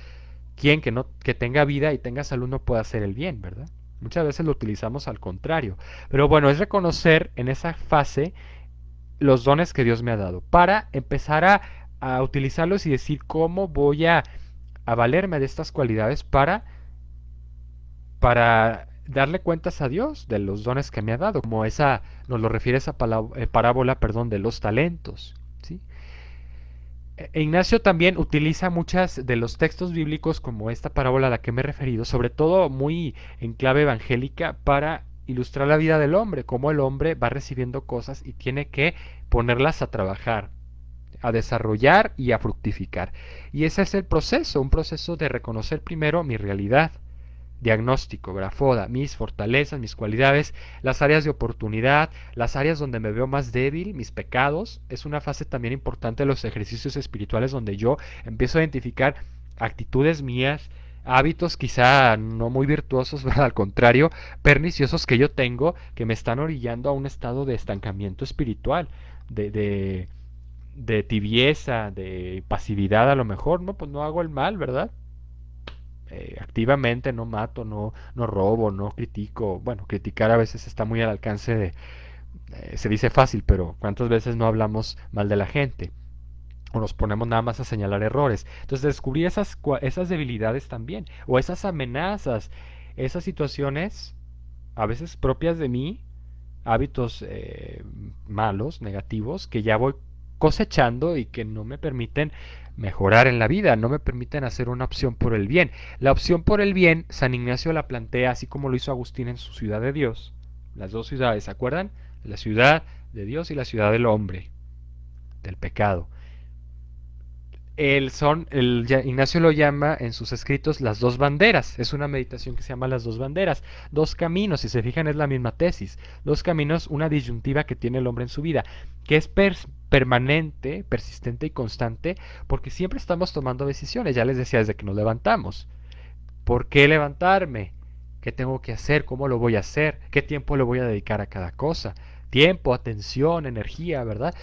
quien que tenga vida y tenga salud no puede hacer el bien, ¿verdad? Muchas veces lo utilizamos al contrario. Pero bueno, es reconocer en esa fase los dones que Dios me ha dado para empezar a utilizarlos y decir cómo voy a valerme de estas cualidades para darle cuentas a Dios de los dones que me ha dado, como esa nos lo refiere esa parábola, perdón, de los talentos, ¿sí? Ignacio también utiliza muchas de los textos bíblicos, como esta parábola a la que me he referido, sobre todo muy en clave evangélica, para ilustrar la vida del hombre, cómo el hombre va recibiendo cosas y tiene que ponerlas a trabajar, a desarrollar y a fructificar. Y ese es el proceso, un proceso de reconocer primero mi realidad, diagnóstico, grafoda, mis fortalezas, mis cualidades, las áreas de oportunidad, las áreas donde me veo más débil, mis pecados. Es una fase también importante de los ejercicios espirituales donde yo empiezo a identificar actitudes mías, hábitos quizá no muy virtuosos, ¿verdad? Al contrario, perniciosos que yo tengo que me están orillando a un estado de estancamiento espiritual, de, de, de tibieza, de pasividad a lo mejor, ¿no? Pues no hago el mal, ¿verdad? Activamente no mato, no robo, no critico. Bueno, criticar a veces está muy al alcance de... se dice fácil, pero ¿cuántas veces no hablamos mal de la gente? O nos ponemos nada más a señalar errores. Entonces descubrir esas debilidades también, o esas amenazas, esas situaciones a veces propias de mí, hábitos malos, negativos, que ya voy cosechando y que no me permiten mejorar en la vida, no me permiten hacer una opción por el bien. La opción por el bien, San Ignacio la plantea así como lo hizo Agustín en su ciudad de Dios. Las dos ciudades, ¿se acuerdan? La ciudad de Dios y la ciudad del hombre, del pecado. Ignacio lo llama en sus escritos las dos banderas. Es una meditación que se llama las dos banderas. Dos caminos, si se fijan es la misma tesis. Dos caminos, una disyuntiva que tiene el hombre en su vida, que es permanente, persistente y constante, porque siempre estamos tomando decisiones. Ya les decía desde que nos levantamos. ¿Por qué levantarme? ¿Qué tengo que hacer? ¿Cómo lo voy a hacer? ¿Qué tiempo le voy a dedicar a cada cosa? Tiempo, atención, energía, ¿verdad?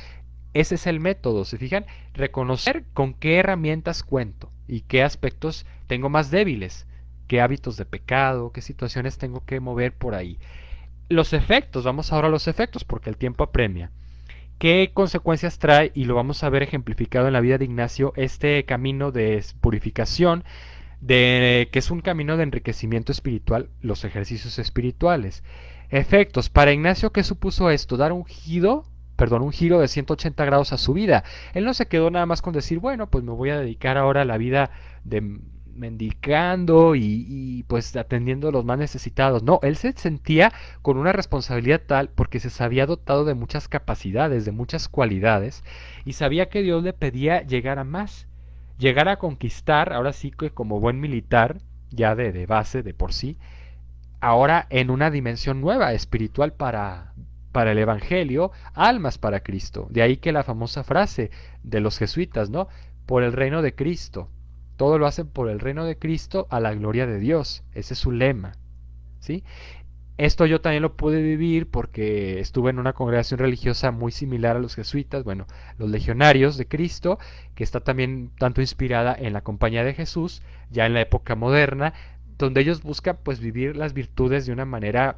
Ese es el método, ¿se fijan? Reconocer con qué herramientas cuento y qué aspectos tengo más débiles, qué hábitos de pecado, qué situaciones tengo que mover por ahí. Los efectos, vamos ahora a los efectos porque el tiempo apremia. ¿Qué consecuencias trae? Y lo vamos a ver ejemplificado en la vida de Ignacio, este camino de purificación, que es un camino de enriquecimiento espiritual, los ejercicios espirituales. Efectos. Para Ignacio, ¿qué supuso esto? Dar un giro de 180 grados a su vida. Él no se quedó nada más con decir, bueno, pues me voy a dedicar ahora a la vida de mendicando pues atendiendo a los más necesitados. No, él se sentía con una responsabilidad tal porque se sabía dotado de muchas capacidades, de muchas cualidades y sabía que Dios le pedía llegar a más, llegar a conquistar, ahora sí que como buen militar, ya de base, de por sí, ahora en una dimensión nueva, espiritual para el Evangelio, almas para Cristo. De ahí que la famosa frase de los jesuitas, ¿no? Por el reino de Cristo. Todo lo hacen por el reino de Cristo a la gloria de Dios. Ese es su lema, ¿sí? Esto yo también lo pude vivir porque estuve en una congregación religiosa muy similar a los jesuitas, bueno, los legionarios de Cristo, que está también tanto inspirada en la compañía de Jesús, ya en la época moderna, donde ellos buscan pues vivir las virtudes de una manera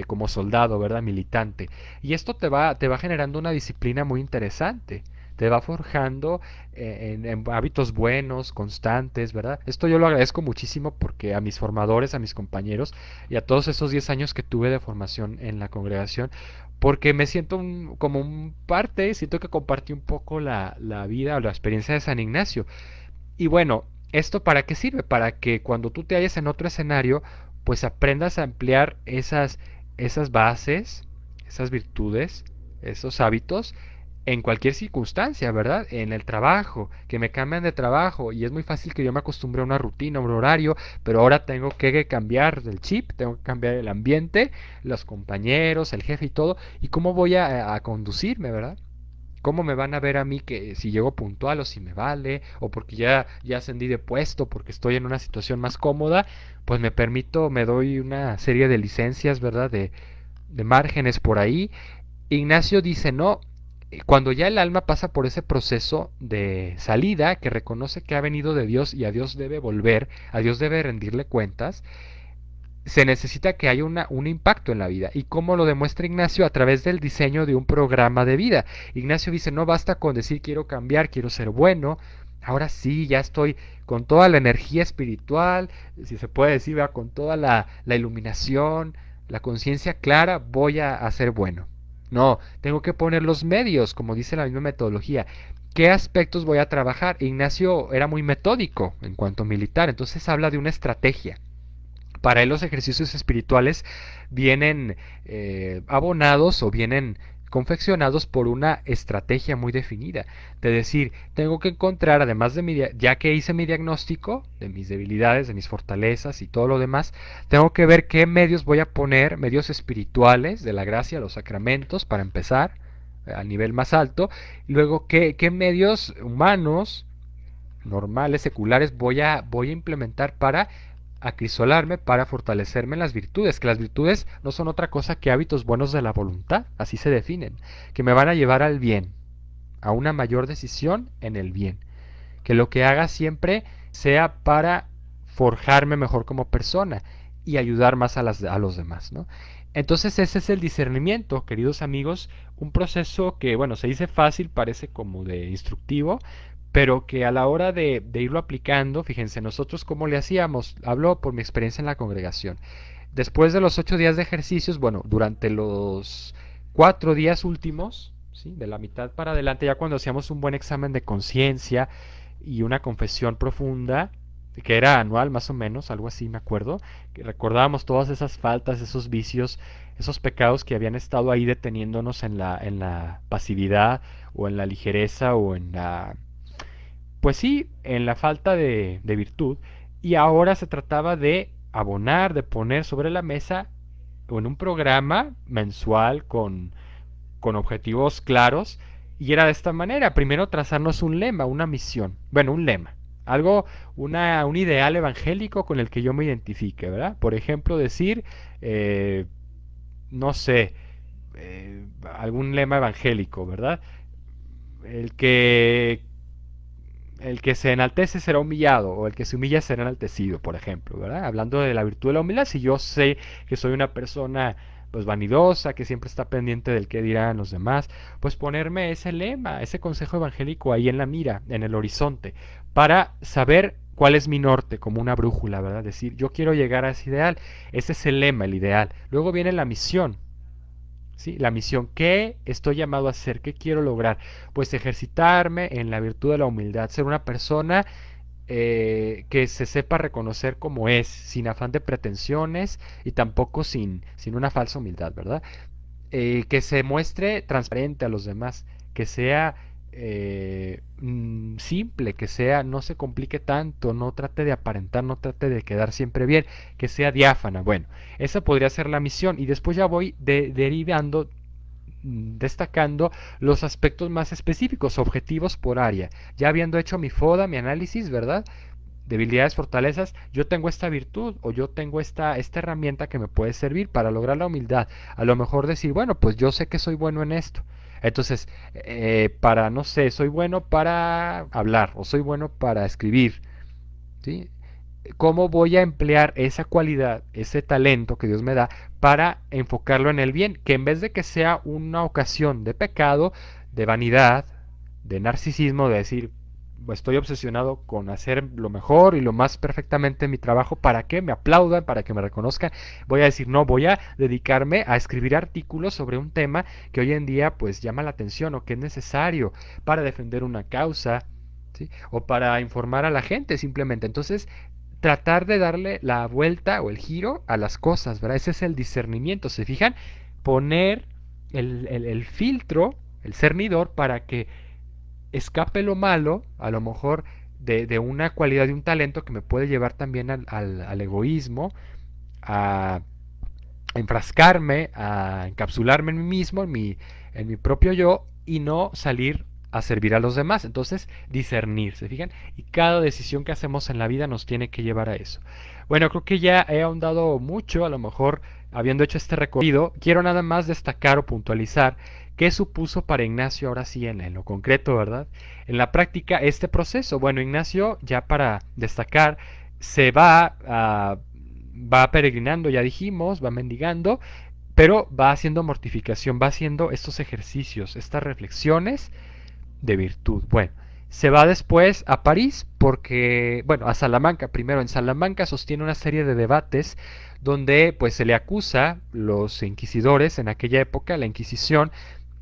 como soldado, ¿verdad? Militante. Y esto te va generando una disciplina muy interesante. Te va forjando en hábitos buenos, constantes, ¿verdad? Esto yo lo agradezco muchísimo porque a mis formadores, a mis compañeros y a todos esos 10 años que tuve de formación en la congregación, porque me siento como un parte, siento que compartí un poco la vida o la experiencia de San Ignacio. Y bueno, ¿esto para qué sirve? Para que cuando tú te halles en otro escenario, pues aprendas a emplear esas bases, esas virtudes, esos hábitos en cualquier circunstancia, ¿verdad? En el trabajo, que me cambian de trabajo y es muy fácil que yo me acostumbre a una rutina, a un horario, pero ahora tengo que cambiar el chip, tengo que cambiar el ambiente, los compañeros, el jefe y todo, y cómo voy a conducirme, ¿verdad? ¿Cómo me van a ver a mí que si llego puntual o si me vale o porque ya ascendí de puesto, porque estoy en una situación más cómoda, pues me permito, me doy una serie de licencias, ¿verdad? De márgenes por ahí. Ignacio dice, no, cuando ya el alma pasa por ese proceso de salida, que reconoce que ha venido de Dios y a Dios debe volver, a Dios debe rendirle cuentas, se necesita que haya un impacto en la vida. ¿Y cómo lo demuestra Ignacio? A través del diseño de un programa de vida. Ignacio dice, no basta con decir quiero cambiar, quiero ser bueno. Ahora sí, ya estoy con toda la energía espiritual, si se puede decir, ¿verdad? Con toda la iluminación, la conciencia clara, voy a ser bueno. No, tengo que poner los medios, como dice la misma metodología. ¿Qué aspectos voy a trabajar? Ignacio era muy metódico en cuanto militar, entonces habla de una estrategia. Para él los ejercicios espirituales vienen abonados o vienen confeccionados por una estrategia muy definida. De decir, tengo que encontrar, además de ya que hice mi diagnóstico de mis debilidades, de mis fortalezas y todo lo demás, tengo que ver qué medios voy a poner, medios espirituales de la gracia, los sacramentos, para empezar, al nivel más alto, y luego qué medios humanos normales, seculares, voy a implementar para acrisolarme, para fortalecerme en las virtudes, que las virtudes no son otra cosa que hábitos buenos de la voluntad, así se definen, que me van a llevar al bien, a una mayor decisión en el bien, que lo que haga siempre sea para forjarme mejor como persona y ayudar más a los demás, ¿no? Entonces ese es el discernimiento, queridos amigos, un proceso que, bueno, se dice fácil, parece como de instructivo, pero que a la hora de irlo aplicando, fíjense, nosotros cómo le hacíamos, hablo por mi experiencia en la congregación. Después de los 8 días de ejercicios, bueno, durante los 4 días últimos, ¿sí? De la mitad para adelante, ya cuando hacíamos un buen examen de conciencia y una confesión profunda, que era anual más o menos, algo así me acuerdo, que recordábamos todas esas faltas, esos vicios, esos pecados que habían estado ahí deteniéndonos en la pasividad o en la ligereza o en la, pues sí, en la falta de virtud. Y ahora se trataba de abonar, de poner sobre la mesa en un programa mensual con objetivos claros. Y era de esta manera, primero trazarnos un lema, una misión, bueno, un lema, algo, un ideal evangélico con el que yo me identifique, ¿verdad? Por ejemplo, decir, eh, no sé, algún lema evangélico, ¿verdad? El que el que se enaltece será humillado, o el que se humilla será enaltecido, por ejemplo, ¿verdad? Hablando de la virtud de la humildad, si yo sé que soy una persona pues vanidosa, que siempre está pendiente del qué dirán los demás, pues ponerme ese lema, ese consejo evangélico ahí en la mira, en el horizonte, para saber cuál es mi norte, como una brújula, ¿verdad? Decir, yo quiero llegar a ese ideal, ese es el lema, el ideal. Luego viene la misión, ¿sí? La misión, ¿qué estoy llamado a hacer? ¿Qué quiero lograr? Pues ejercitarme en la virtud de la humildad, ser una persona que se sepa reconocer como es, sin afán de pretensiones y tampoco sin una falsa humildad, ¿verdad? Que se muestre transparente a los demás, que sea simple, que sea, no se complique tanto, no trate de aparentar, no trate de quedar siempre bien, que sea diáfana. Bueno, esa podría ser la misión y después ya voy derivando, destacando los aspectos más específicos, objetivos por área. Ya habiendo hecho mi FODA, mi análisis, ¿verdad? Debilidades, fortalezas, yo tengo esta virtud o yo tengo esta herramienta que me puede servir para lograr la humildad. A lo mejor decir, bueno, pues yo sé que soy bueno en esto. Entonces, para, no sé, soy bueno para hablar o soy bueno para escribir, ¿sí? ¿Cómo voy a emplear esa cualidad, ese talento que Dios me da para enfocarlo en el bien? Que en vez de que sea una ocasión de pecado, de vanidad, de narcisismo, de decir, estoy obsesionado con hacer lo mejor y lo más perfectamente en mi trabajo para que me aplaudan, para que me reconozcan, voy a decir, no, voy a dedicarme a escribir artículos sobre un tema que hoy en día pues llama la atención o que es necesario para defender una causa, ¿sí? O para informar a la gente simplemente. Entonces, tratar de darle la vuelta o el giro a las cosas, ¿verdad? Ese es el discernimiento, ¿se fijan? Poner el filtro, el cernidor, para que escape lo malo, a lo mejor de una cualidad, de un talento que me puede llevar también al egoísmo, a enfrascarme, a encapsularme en mí mismo, en mi propio yo, y no salir a servir a los demás. Entonces, discernir, ¿se fijan? Y cada decisión que hacemos en la vida nos tiene que llevar a eso. Bueno, creo que ya he ahondado mucho, a lo mejor habiendo hecho este recorrido, quiero nada más destacar o puntualizar qué supuso para Ignacio ahora sí en lo concreto, ¿verdad? En la práctica este proceso. Bueno, Ignacio, ya para destacar, se va peregrinando, ya dijimos, va mendigando, pero va haciendo mortificación, va haciendo estos ejercicios, estas reflexiones de virtud. Bueno, se va después a París porque, bueno, a Salamanca primero. En Salamanca sostiene una serie de debates donde pues se le acusa los inquisidores en aquella época, la Inquisición,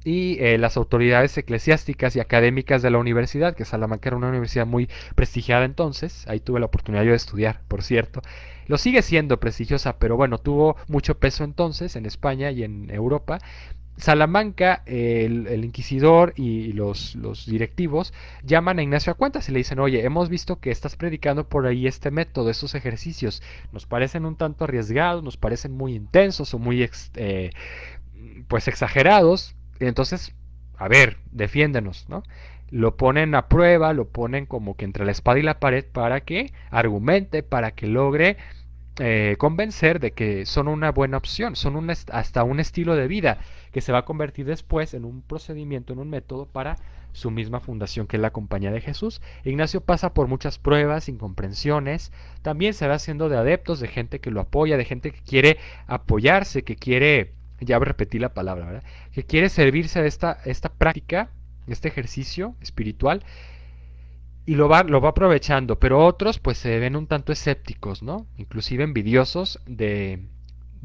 y las autoridades eclesiásticas y académicas de la universidad, que Salamanca era una universidad muy prestigiada entonces, ahí tuve la oportunidad yo de estudiar, por cierto, lo sigue siendo prestigiosa, pero bueno, tuvo mucho peso entonces en España y en Europa. Salamanca, el inquisidor y los directivos llaman a Ignacio a cuentas y le dicen, oye, hemos visto que estás predicando por ahí este método, estos ejercicios, nos parecen un tanto arriesgados, nos parecen muy intensos o muy pues exagerados, entonces, a ver, defiéndenos, ¿no? lo ponen a prueba, lo ponen como que entre la espada y la pared para que argumente, para que logre convencer de que son una buena opción, son hasta un estilo de vida que se va a convertir después en un procedimiento, en un método para su misma fundación, que es la Compañía de Jesús. Ignacio pasa por muchas pruebas, incomprensiones, también se va haciendo de adeptos, de gente que lo apoya, de gente que quiere apoyarse, que quiere, ya repetí la palabra, ¿verdad? Que quiere servirse de esta práctica, este ejercicio espiritual, y lo va aprovechando, pero otros pues se ven un tanto escépticos, ¿no? Inclusive envidiosos de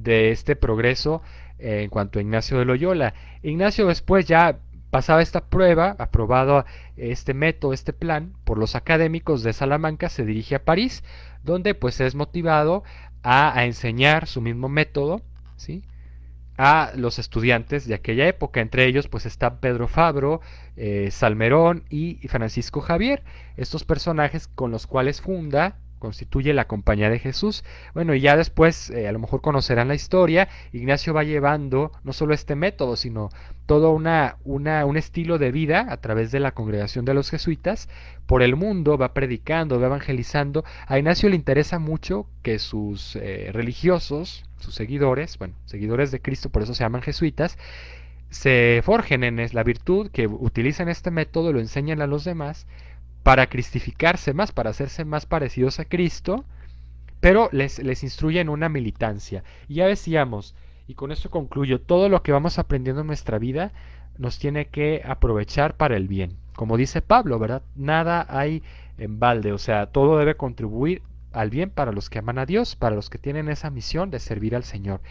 este progreso en cuanto a Ignacio de Loyola. Ignacio después ya pasaba esta prueba, aprobado este método, este plan por los académicos de Salamanca, se dirige a París, donde pues es motivado a enseñar su mismo método, ¿sí? A los estudiantes de aquella época. Entre ellos pues está Pedro Fabro, Salmerón y Francisco Javier, estos personajes con los cuales constituye la Compañía de Jesús. Bueno, y ya después a lo mejor conocerán la historia. Ignacio va llevando no solo este método, sino todo un estilo de vida a través de la congregación de los jesuitas por el mundo, va predicando, va evangelizando. A Ignacio le interesa mucho que sus religiosos, sus seguidores, bueno, seguidores de Cristo, por eso se llaman jesuitas, se forjen en la virtud, que utilicen este método, lo enseñan a los demás para cristificarse más, para hacerse más parecidos a Cristo, pero les instruye en una militancia. Y ya decíamos, y con esto concluyo, todo lo que vamos aprendiendo en nuestra vida nos tiene que aprovechar para el bien. Como dice Pablo, ¿verdad? Nada hay en balde, o sea, todo debe contribuir al bien para los que aman a Dios, para los que tienen esa misión de servir al Señor.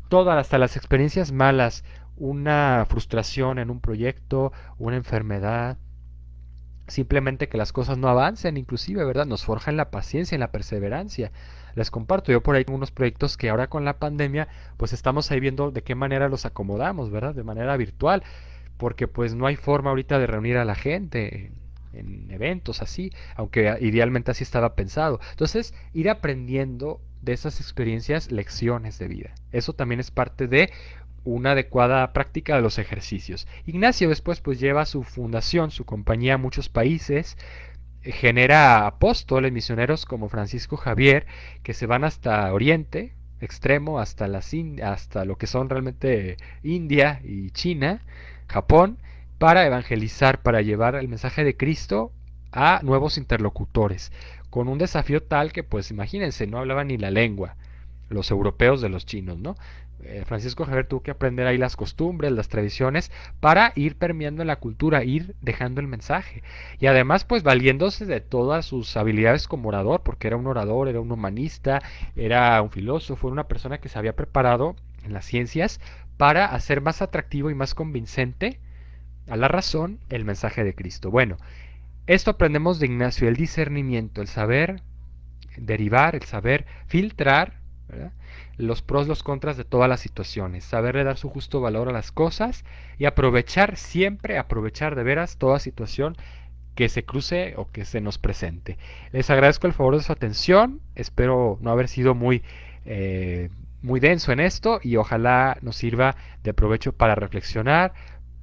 Todas, hasta las experiencias malas, una frustración en un proyecto, una enfermedad, simplemente que las cosas no avancen, inclusive, ¿verdad? Nos forjan la paciencia y la perseverancia. Les comparto, yo por ahí tengo unos proyectos que ahora con la pandemia, pues estamos ahí viendo de qué manera los acomodamos, ¿verdad? De manera virtual, porque pues no hay forma ahorita de reunir a la gente en eventos así, aunque idealmente así estaba pensado. Entonces, ir aprendiendo de esas experiencias lecciones de vida. Eso también es parte de una adecuada práctica de los ejercicios. Ignacio después pues lleva su fundación, su compañía a muchos países, genera apóstoles, misioneros como Francisco Javier, que se van hasta Oriente extremo, hasta lo que son realmente India y China, Japón, para evangelizar, para llevar el mensaje de Cristo a nuevos interlocutores, con un desafío tal que pues imagínense, no hablaban ni la lengua los europeos de los chinos, ¿no? Francisco Javier tuvo que aprender ahí las costumbres, las tradiciones, para ir permeando en la cultura, ir dejando el mensaje. Y además, pues valiéndose de todas sus habilidades como orador, porque era un orador, era un humanista, era un filósofo, era una persona que se había preparado en las ciencias para hacer más atractivo y más convincente a la razón el mensaje de Cristo. Bueno, esto aprendemos de Ignacio, el discernimiento, el saber derivar, el saber filtrar, ¿verdad? Los pros, los contras de todas las situaciones, saberle dar su justo valor a las cosas y aprovechar siempre, aprovechar de veras toda situación que se cruce o que se nos presente. Les agradezco el favor de su atención, espero no haber sido muy denso en esto y ojalá nos sirva de provecho para reflexionar,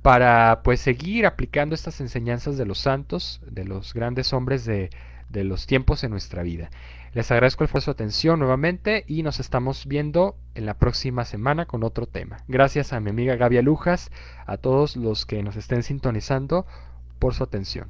para pues seguir aplicando estas enseñanzas de los santos, de los grandes hombres de los tiempos en nuestra vida. Les agradezco el favor de su atención nuevamente y nos estamos viendo en la próxima semana con otro tema. Gracias a mi amiga Gaby Lujas, a todos los que nos estén sintonizando por su atención.